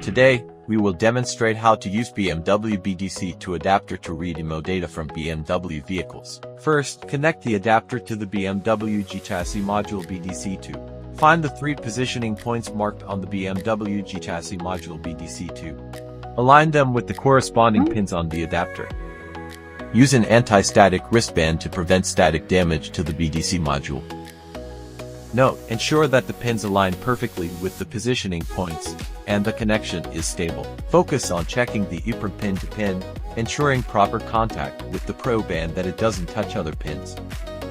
Today, we will demonstrate how to use BMW BDC2 adapter to read Immo data from BMW vehicles. First, connect the adapter to the BMW-G chassis module BDC2. Find the 3 positioning points marked on the BMW-G chassis module BDC2. Align them with the corresponding pins on the adapter. Use an anti-static wristband to prevent static damage to the BDC module. Note, ensure that the pins align perfectly with the positioning points, and the connection is stable. Focus on checking the EEPROM pin to pin, ensuring proper contact with the Pro band that it doesn't touch other pins.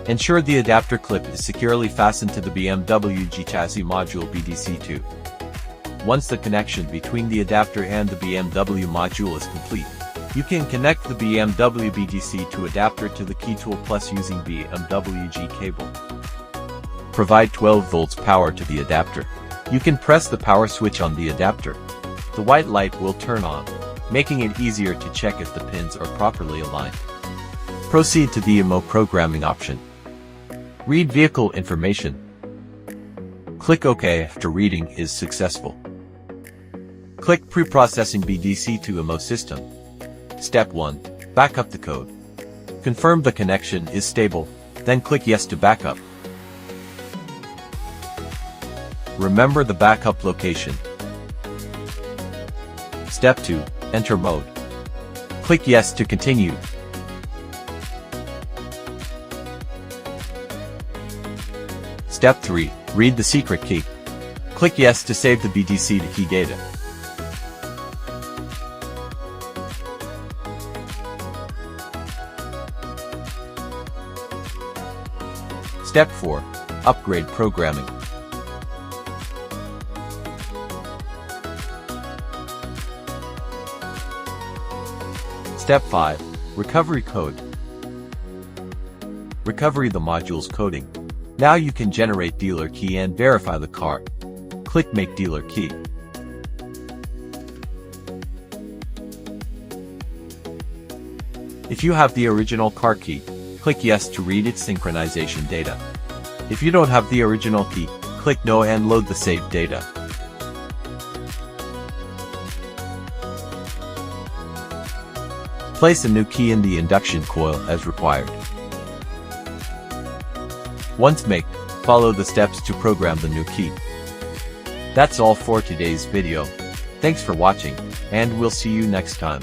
Ensure the adapter clip is securely fastened to the BMW-G chassis module BDC2. Once the connection between the adapter and the BMW module is complete, you can connect the BMW BDC2 adapter to the KeyTool Plus using BMW-G cable. Provide 12 volts power to the adapter. You can press the power switch on the adapter. The white light will turn on, making it easier to check if the pins are properly aligned. Proceed to the Immo programming option. Read vehicle information. Click OK after reading is successful. Click Pre-processing BDC2 Immo system. Step 1. Backup the code. Confirm the connection is stable, then click Yes to backup. Remember the backup location. Step 2. Enter mode. Click Yes to continue. Step 3. Read the secret key. Click Yes to save the BDC to key data. Step 4. Upgrade programming. Step 5. Recovery code. Recovery the module's coding. Now you can generate dealer key and verify the car. Click Make Dealer Key. If you have the original car key, click Yes to read its synchronization data. If you don't have the original key, click No and load the saved data. Place a new key in the induction coil as required. Once made, follow the steps to program the new key. That's all for today's video. Thanks for watching, and we'll see you next time.